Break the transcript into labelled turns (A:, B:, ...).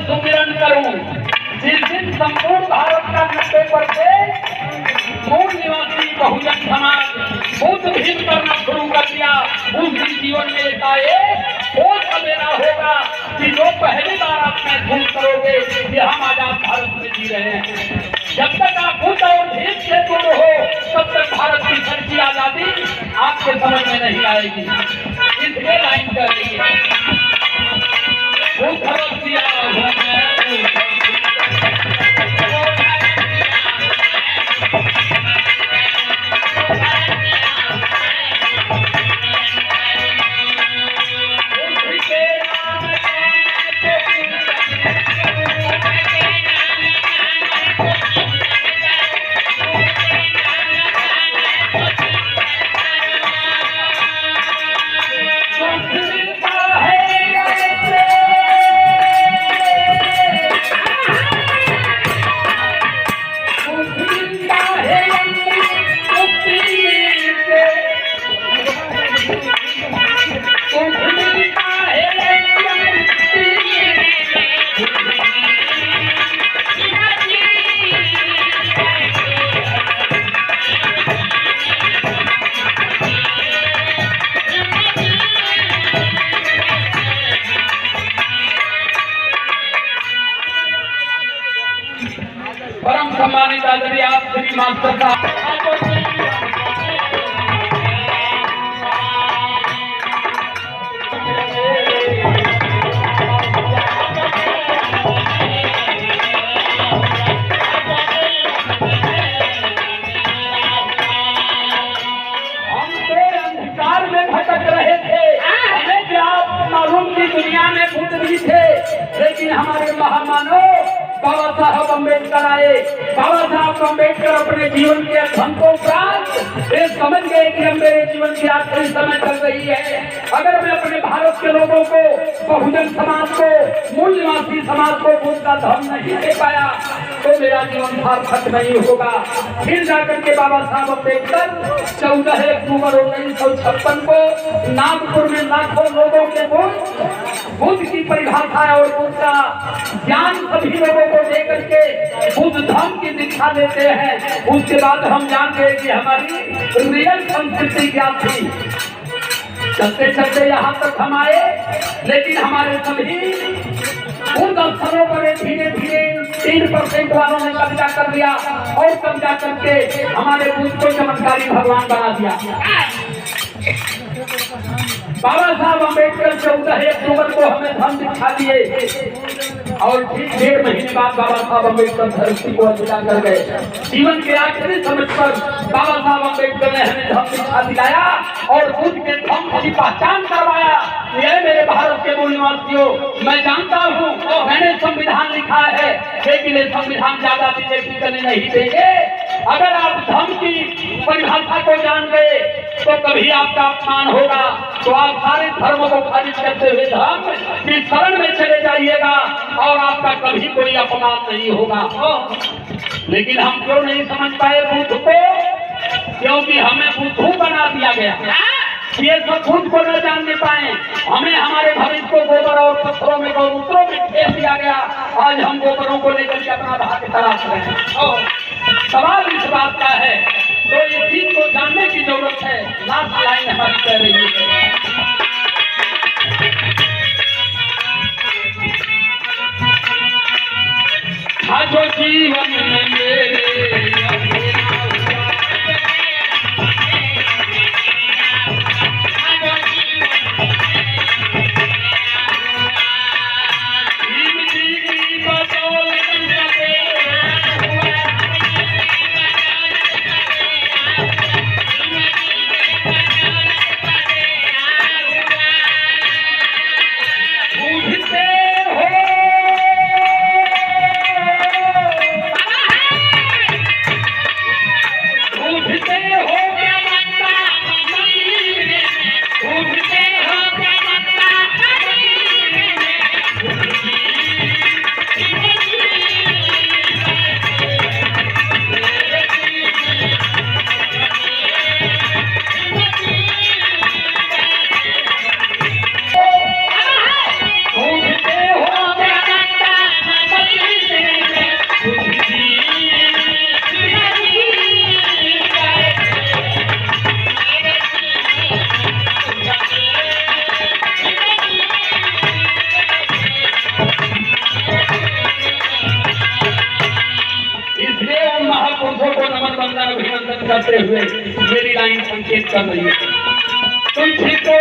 A: सुमिरन करूं। जिस दिन संपूर्ण भारत का 90% मूल निवासी बहुजन समाज बुद्ध भीम करना शुरू कर दिया, उस दिन जीवन में एकाएक वो सवेरा होगा कि जो पहली बार आप महसूस करोगे कि हम आजाद भारत में जी रहे हैं। जब तक आप बुद्ध और भीम से दूर हो तब तक भारत की सच्ची आजादी आपके समझ में नहीं आएगी। इसलिए लाइन कर रही है परम सम्मानित आदरणीय आप श्री मास्टर साहब। अंधकार में भटक रहे थे, हमें क्या मालूम की दुनिया में बुद्ध भी थे, लेकिन हमारे महामानव बाबा साहब अम्बेडकर आए। बाबा साहब अम्बेडकर अपने जीवन के अंतोपरांत ये समझ गए कि अब मेरे जीवन की आखिरी समय चल रही है। अगर मैं अपने भारत के लोगों को, बहुजन समाज को, मूल निवासी समाज को बुद्ध का धर्म नहीं दे पाया तो मेरा जीवन सार्थक नहीं होगा। फिर जाकर के बाबा साहब अम्बेडकर 14 अक्टूबर 1956 को नागपुर में लाखों लोगों के बुद्ध की परिभाषा और बुद्ध का ज्ञान सभी लोगों को देकर के बुद्ध धर्म की दीक्षा देते हैं। उसके बाद हम जानते हैं कि हमारी रियल संस्कृति क्या थी। चलते चलते यहाँ तक हम आए, लेकिन हमारे सभी उन दर्शनों पर धीरे धीरे 3% वालों ने कब्जा कर लिया और कब्जा करके हमारे बुद्ध को चमत्कारी भगवान बना दिया। बाबा साहब अम्बेडकर 14 अक्टूबर को हमें धर्म दीक्षा दिए और ठीक 1.5 महीने बाद बाबा साहब अम्बेडकर धरती को अलविदा कर गए। जीवन के आखिरी समय पर बाबा साहब अम्बेडकर ने हमें धर्म दीक्षा दिलाया और बुद्ध के धर्म की पहचान करवाया। ये मेरे भारत के मूल निवासियों, मैं जानता हूँ मैंने संविधान लिखा है, लेकिन ये संविधान ज्यादा चीजें करने नहीं देंगे। अगर आप धर्म की परिभाषा को जान गए तो कभी आपका अपमान होगा, तो आप सारे धर्मों को खारिज करते हुए धर्म की शरण में चले जाइएगा और आपका कभी कोई अपमान नहीं होगा। लेकिन हम क्यों नहीं समझ पाए बुद्ध को? क्योंकि हमें बुद्धू बना दिया गया। ये सब बुद्ध को न जानने पाए, हमें हमारे भविष्य को गोबर और पत्थरों में गौमूत्रों में फेंक दिया गया। आज हम गोबरों को लेकर के अपना भाग्य तलाश रहे हैं। सवाल इस बात का है, तो इस चीज को जानने की जरूरत है। लास्ट लाइन हमारी कह रही है, जो जीवन में मेरे संकेत करते हुए मेरी लाइन संकेत कर रही है। तुझको